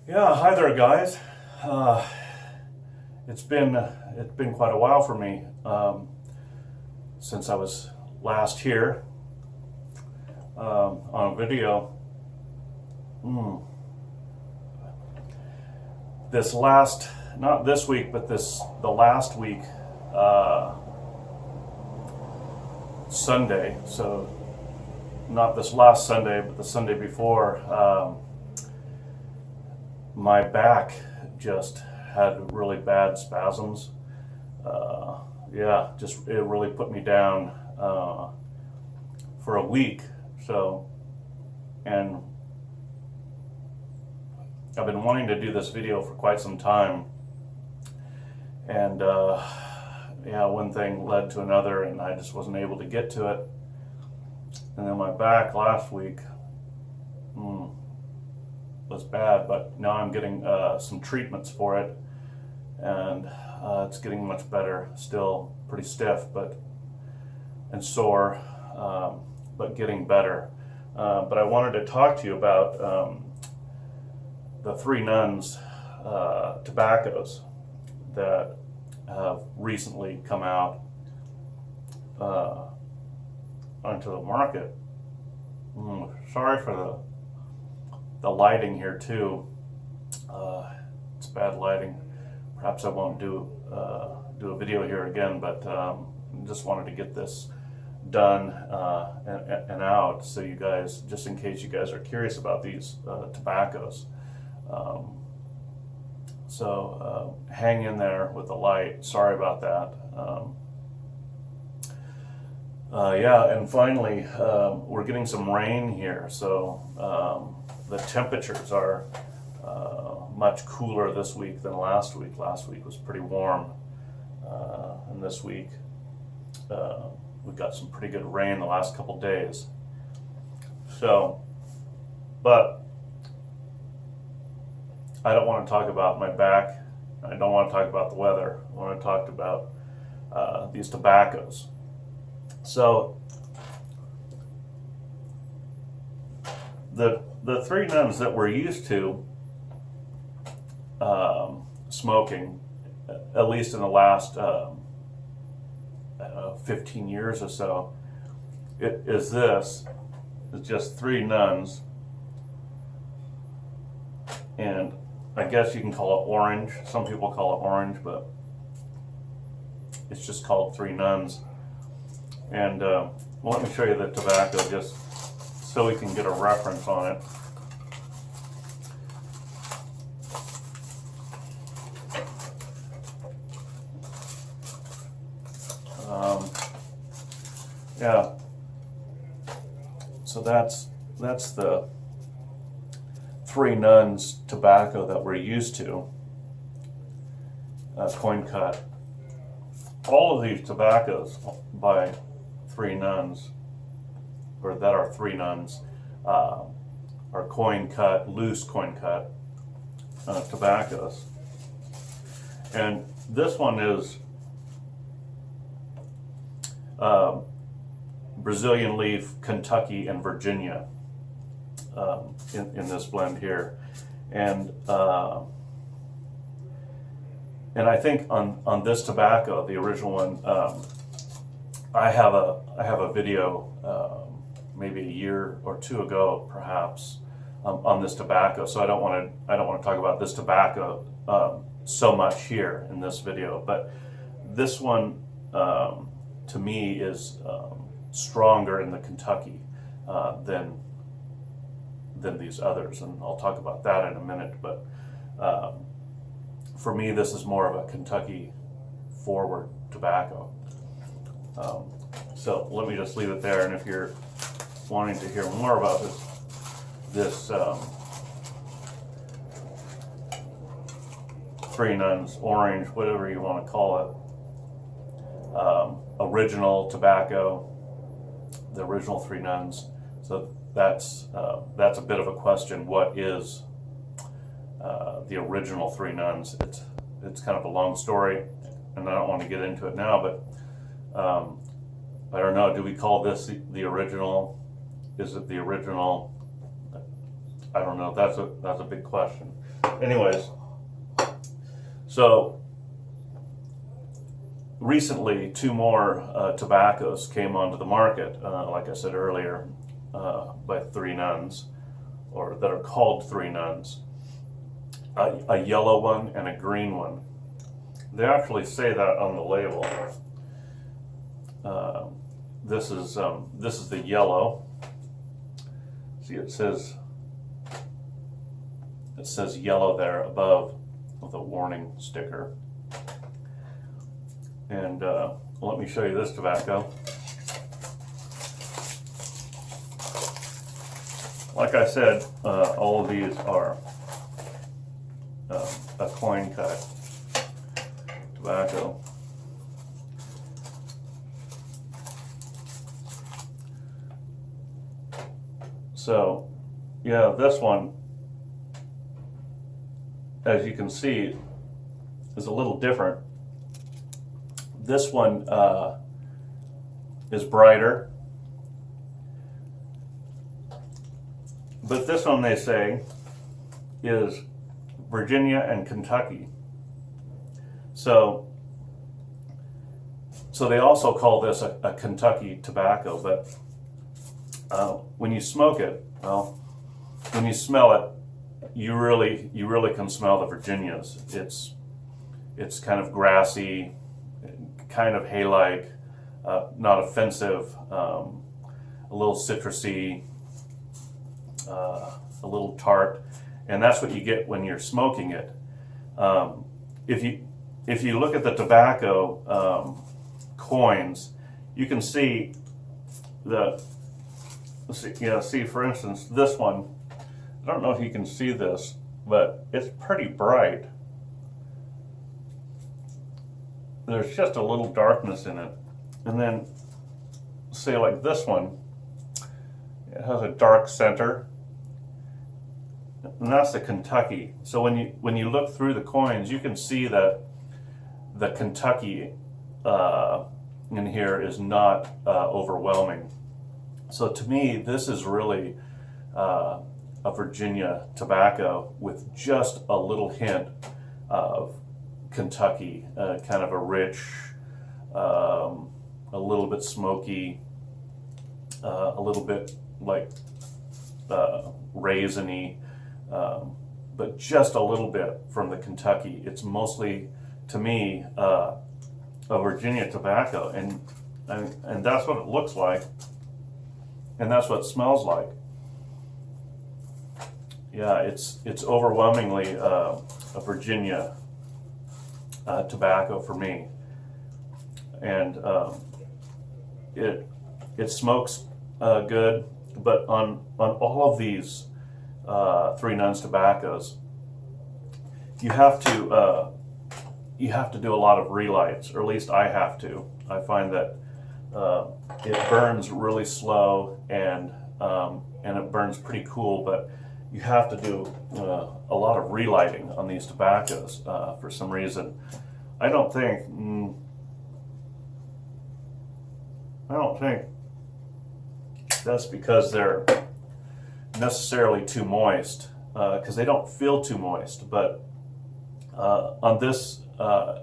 Yeah, hi there, guys. Uh, it's been quite a while for me since I was last here on a video. This last, not this week, but the last week, Sunday. So not this last Sunday, but the Sunday before. My back just had really bad spasms. It really put me down for a week. So, and I've been wanting to do this video for quite some time. And one thing led to another, and I just wasn't able to get to it. And then my back last week was bad, but now I'm getting some treatments for it, and it's getting much better. Still pretty stiff, and sore, but getting better. But I wanted to talk to you about the Three Nuns tobaccos that have recently come out onto the market. Sorry for the lighting here too. It's bad lighting. Perhaps I won't do a video here again, but just wanted to get this done and out, so you guys, just in case you guys are curious about these tobaccos. So hang in there with the light. Sorry about that. And finally, we're getting some rain here, so the temperatures are much cooler this week than last week. Last week was pretty warm, and this week we got some pretty good rain the last couple days. So, but I don't want to talk about my back. I don't want to talk about the weather. I want to talk about these tobaccos. So the Three Nuns that we're used to smoking, at least in the last 15 years or so, it's just Three Nuns, and I guess you can call it orange. Some people call it orange, but it's just called Three Nuns. And let me show you the tobacco just so we can get a reference on it. So that's the Three Nuns tobacco that we're used to, coin cut. All of these tobaccos by Three Nuns, or that are Three Nuns, are coin cut, loose coin cut tobaccos. And this one is Brazilian leaf, Kentucky, and Virginia in this blend here. And I think on this tobacco, the original one, I have a video maybe a year or two ago, perhaps, on this tobacco. So I don't want to talk about this tobacco so much here in this video. But this one, to me, is stronger in the Kentucky than these others, and I'll talk about that in a minute. But for me, this is more of a Kentucky forward tobacco. So let me just leave it there, and if you're wanting to hear more about this Three Nuns orange, whatever you want to call it, original tobacco, the original Three Nuns. So that's a bit of a question. What is the original Three Nuns? It's kind of a long story, and I don't want to get into it now, but I don't know, do we call this the original? Is it the original? I don't know. That's a big question. Anyways, so recently 2 more tobaccos came onto the market, like I said earlier, by Three Nuns, or that are called Three Nuns. A yellow one and a green one. They actually say that on the label. This is the yellow. See, it says yellow there above with a warning sticker. And let me show you this tobacco. Like I said, all of these are a coin cut tobacco. So, yeah, this one, as you can see, is a little different. This one is brighter, but this one, they say, is Virginia and Kentucky. So they also call this a Kentucky tobacco, but when you smoke it, well, when you smell it, you really can smell the Virginias. It's kind of grassy, kind of hay-like, not offensive, a little citrusy, a little tart, and that's what you get when you're smoking it. If you look at the tobacco coins, you can see see, for instance, this one, I don't know if you can see this, but it's pretty bright. There's just a little darkness in it. And then, say like this one, it has a dark center, and that's the Kentucky. So when you look through the coins, you can see that the Kentucky in here is not overwhelming. So to me, this is really a Virginia tobacco with just a little hint of Kentucky, kind of a rich, a little bit smoky, a little bit like raisiny, but just a little bit from the Kentucky. It's mostly, to me, a Virginia tobacco, and that's what it looks like, and that's what it smells like. Yeah, it's overwhelmingly a Virginia tobacco for me, and it smokes good. But on all of these Three Nuns tobaccos, you have to do a lot of relights, or at least I have to. I find that it burns really slow, and it burns pretty cool, but you have to do a lot of relighting on these tobaccos for some reason. I don't think that's because they're necessarily too moist, because they don't feel too moist. But on this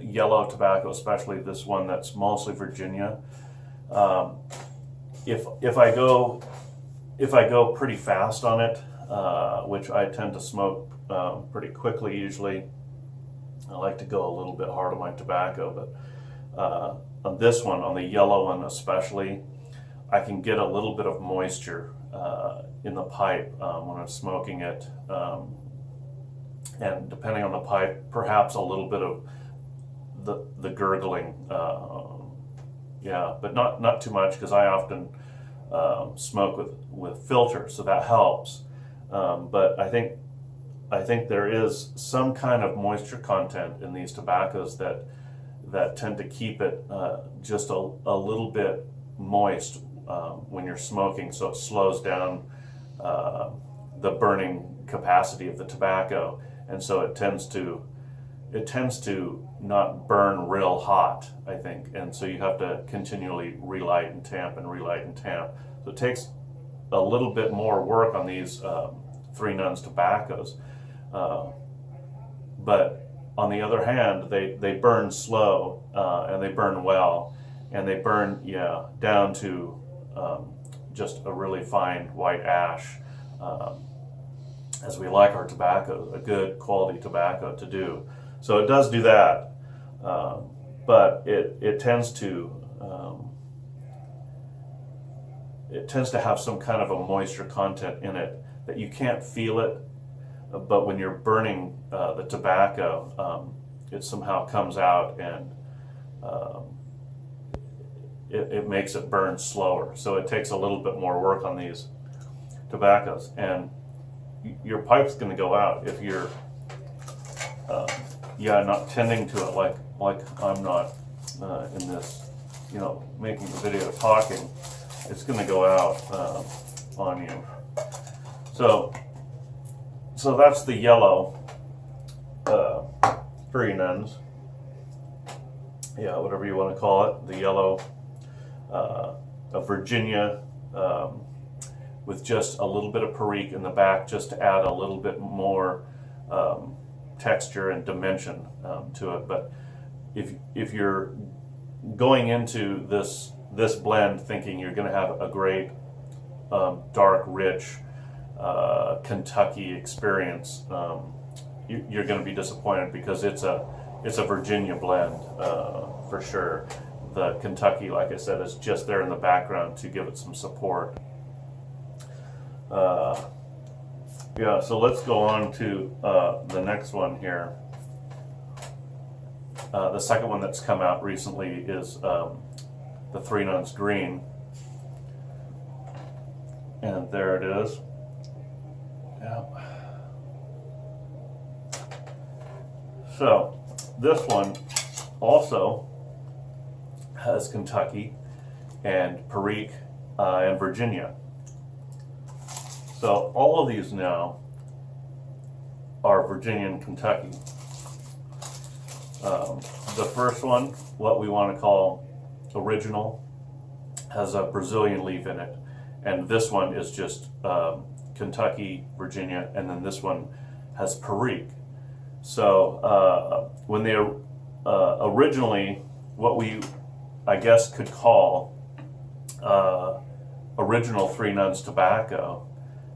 yellow tobacco, especially this one that's mostly Virginia, if I go pretty fast on it, which I tend to smoke pretty quickly usually, I like to go a little bit hard on my tobacco, but on this one, on the yellow one especially, I can get a little bit of moisture in the pipe when I'm smoking it, and depending on the pipe, perhaps a little bit of the gurgling, yeah, but not too much, because I often smoke with filter, so that helps. But I think there is some kind of moisture content in these tobaccos that tend to keep it just a little bit moist when you're smoking, so it slows down the burning capacity of the tobacco, and so it tends to not burn real hot, I think, and so you have to continually relight and tamp and relight and tamp. So it takes a little bit more work on these Three Nuns tobaccos, but on the other hand, they burn slow, and they burn well, and they burn, yeah, down to just a really fine white ash, as we like our tobacco, a good quality tobacco to do. So it does do that, but it tends to have some kind of a moisture content in it that you can't feel it, but when you're burning the tobacco, it somehow comes out, and it makes it burn slower. So it takes a little bit more work on these tobaccos, and your pipe's going to go out if you're not tending to it like I'm not in this, making the video talking. It's going to go out on you. So that's the yellow Three Nuns. Yeah, whatever you want to call it. The yellow of Virginia, with just a little bit of Perique in the back, just to add a little bit more texture and dimension to it. But if you're going into this blend thinking you're going to have a great dark, rich Kentucky experience, you're going to be disappointed, because it's a Virginia blend for sure. The Kentucky, like I said, is just there in the background to give it some support. Yeah, so let's go on to the next one here. The second one that's come out recently is the Three Nuns Green. And there it is. Yeah. So this one also has Kentucky and Perique and Virginia. So all of these now are Virginia and Kentucky. The first one, what we want to call original, has a Brazilian leaf in it. And this one is just Kentucky, Virginia, and then this one has Perique. So when they originally, what we, I guess, could call original Three Nuns tobacco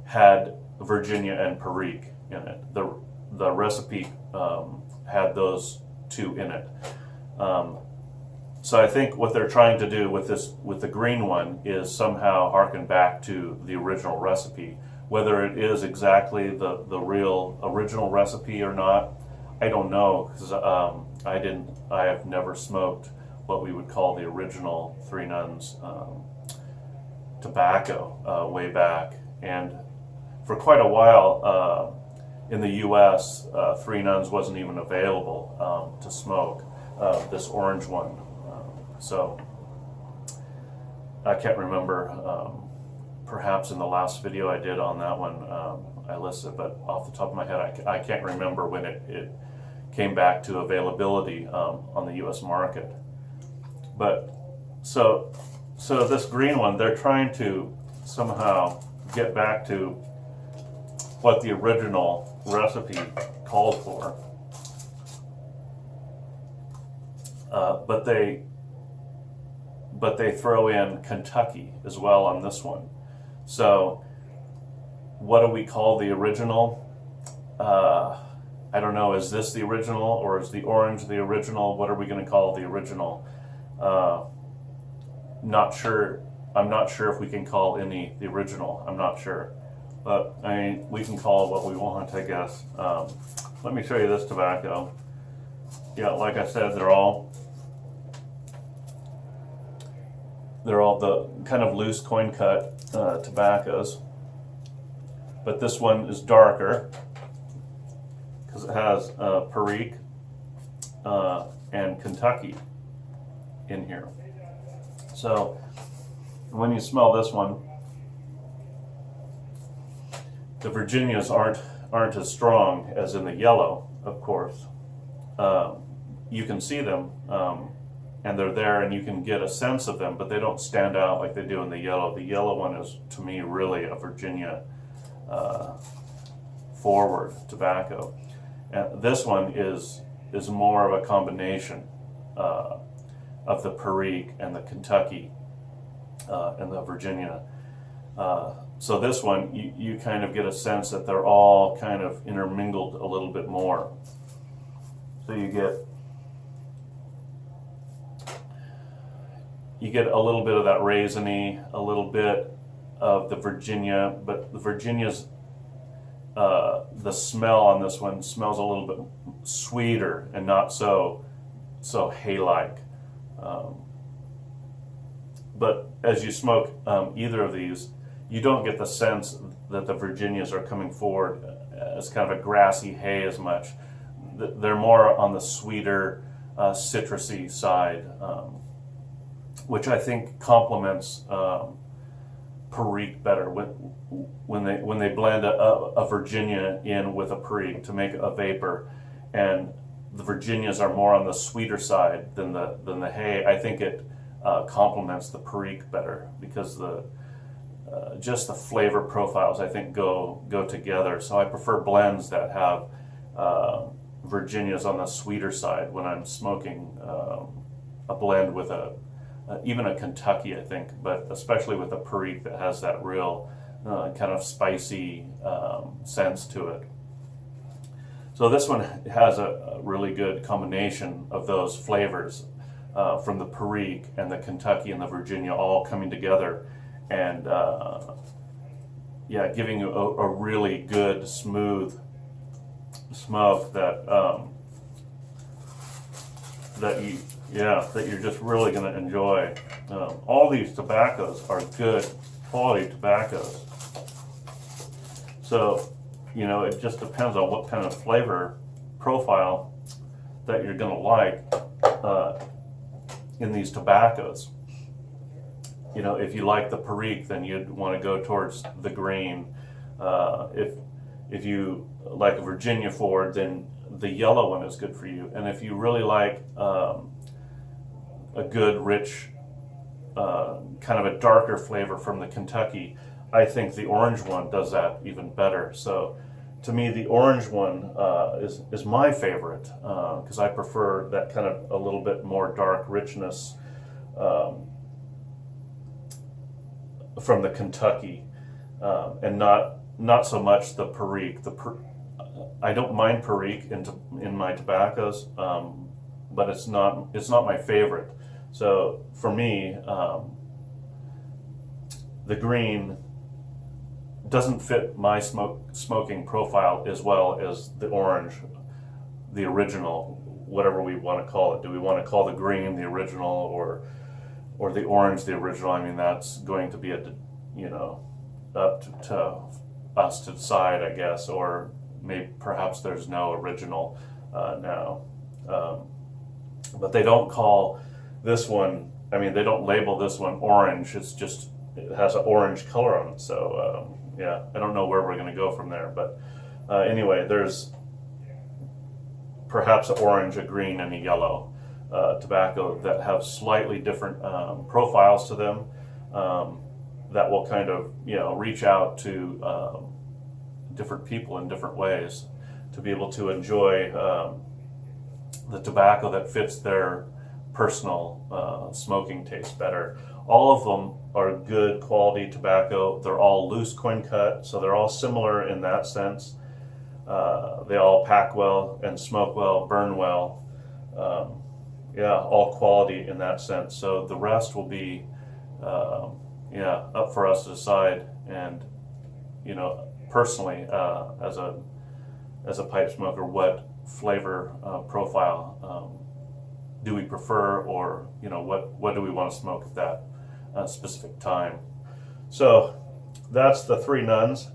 had Virginia and Perique in it. The recipe had those two in it. So I think what they're trying to do with the green one, is somehow harken back to the original recipe. Whether it is exactly the real original recipe or not, I don't know, because I have never smoked what we would call the original Three Nuns tobacco way back. And for quite a while in the U.S., Three Nuns wasn't even available to smoke, this orange one. So I can't remember, perhaps in the last video I did on that one, I listed, but off the top of my head, I can't remember when it came back to availability on the U.S. market. But so this green one, they're trying to somehow get back to what the original recipe called for, but they throw in Kentucky as well on this one. So what do we call the original? I don't know, is this the original, or is the orange the original? What are we going to call the original? Not sure. I'm not sure if we can call any the original. I'm not sure. But I mean, we can call it what we want, I guess. Let me show you this tobacco. Yeah, like I said, they're all the kind of loose coin cut tobaccos. But this one is darker because it has Perique and Kentucky in here. So when you smell this one, the Virginias aren't as strong as in the yellow, of course. You can see them, and they're there, and you can get a sense of them, but they don't stand out like they do in the yellow. The yellow one is, to me, really a Virginia forward tobacco. And this one is more of a combination of the Perique and the Kentucky and the Virginia. So this one, you kind of get a sense that they're all kind of intermingled a little bit more. So you get a little bit of that raisiny, a little bit of the Virginia, but the Virginia's, the smell on this one smells a little bit sweeter and not so hay-like. But as you smoke either of these, you don't get the sense that the Virginias are coming forward as kind of a grassy hay as much. They're more on the sweeter, citrusy side, which I think complements Perique better when they blend a Virginia in with a Perique to make a vapor, and the Virginias are more on the sweeter side than the hay. I think it complements the Perique better because just the flavor profiles I think go together. So I prefer blends that have Virginias on the sweeter side when I'm smoking a blend with even a Kentucky, I think, but especially with a Perique that has that real kind of spicy sense to it. So this one has a really good combination of those flavors from the Perique and the Kentucky and the Virginia all coming together, and yeah, giving you a really good smooth smoke that you're just really going to enjoy. All these tobaccos are good quality tobaccos. So, it just depends on what kind of flavor profile that you're going to like in these tobaccos. If you like the Perique, then you'd want to go towards the Green. If you like a Virginia Forward, then the yellow one is good for you. And if you really like a good, rich, kind of a darker flavor from the Kentucky, I think the orange one does that even better. So to me, the orange one is my favorite because I prefer that kind of a little bit more dark richness from the Kentucky, and not so much the Perique. I don't mind Perique in my tobaccos, but it's not my favorite. So for me, the Green doesn't fit my smoking profile as well as the orange, the original, whatever we want to call it. Do we want to call the Green the original or the orange the original? I mean, that's going to be up to us to decide, I guess, or maybe perhaps there's no original now. But they don't call this one, they don't label this one orange. It's just, it has an orange color on it. So yeah, I don't know where we're going to go from there. But anyway, there's perhaps an orange, a green, and a yellow tobacco that have slightly different profiles to them that will kind of, reach out to different people in different ways to be able to enjoy the tobacco that fits their personal smoking taste better. All of them are good quality tobacco. They're all loose coin cut, so they're all similar in that sense. They all pack well and smoke well, burn well. All quality in that sense. So the rest will be up for us to decide. And personally, as a pipe smoker, what flavor profile do we prefer, or what do we want to smoke at that specific time? So that's the Three Nuns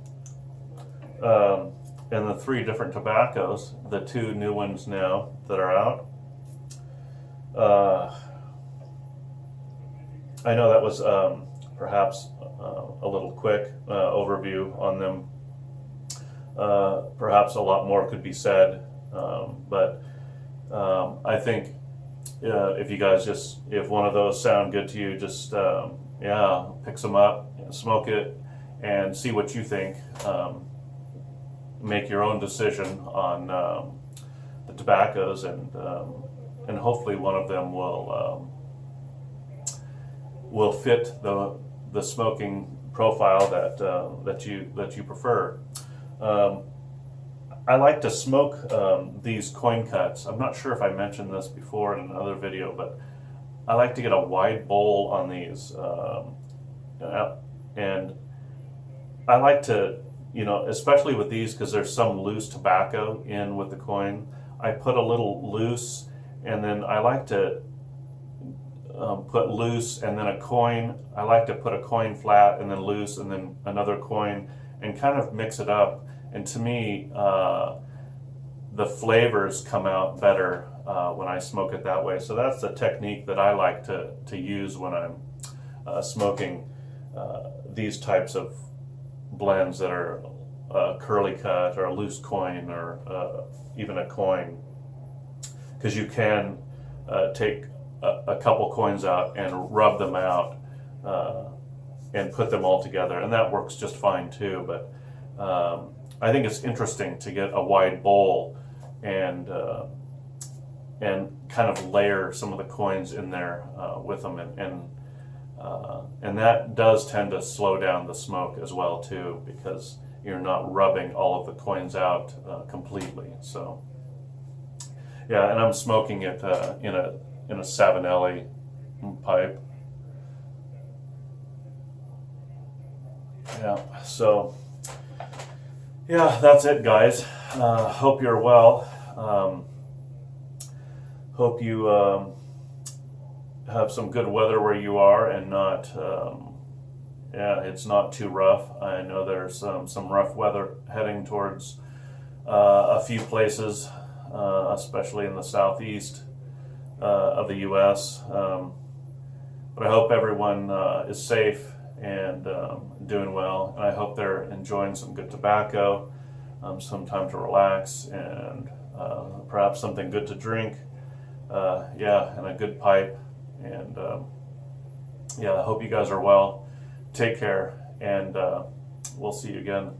and the three different tobaccos, the two new ones now that are out. I know that was perhaps a little quick overview on them. Perhaps a lot more could be said, but I think if you guys if one of those sound good to you, just pick some up, smoke it, and see what you think. Make your own decision on the tobaccos, and hopefully one of them will fit the smoking profile that you prefer. I like to smoke these coin cuts. I'm not sure if I mentioned this before in another video, but I like to get a wide bowl on these, and I like to, especially with these, because there's some loose tobacco in with the coin, I put a little loose, and then I like to put loose and then a coin. I like to put a coin flat and then loose and then another coin, and kind of mix it up. And to me, the flavors come out better when I smoke it that way. So that's the technique that I like to use when I'm smoking these types of blends that are curly cut or a loose coin or even a coin, because you can take a couple coins out and rub them out and put them all together, and that works just fine too. But I think it's interesting to get a wide bowl and kind of layer some of the coins in there with them, and that does tend to slow down the smoke as well too, because you're not rubbing all of the coins out completely. So yeah, and I'm smoking it in a Savinelli pipe. Yeah, so yeah, that's it, guys. Hope you're well. Hope you have some good weather where you are, and not it's not too rough. I know there's some rough weather heading towards a few places, especially in the southeast of the U.S. But I hope everyone is safe and doing well, and I hope they're enjoying some good tobacco, some time to relax, and perhaps something good to drink. And a good pipe. And I hope you guys are well. Take care, and we'll see you again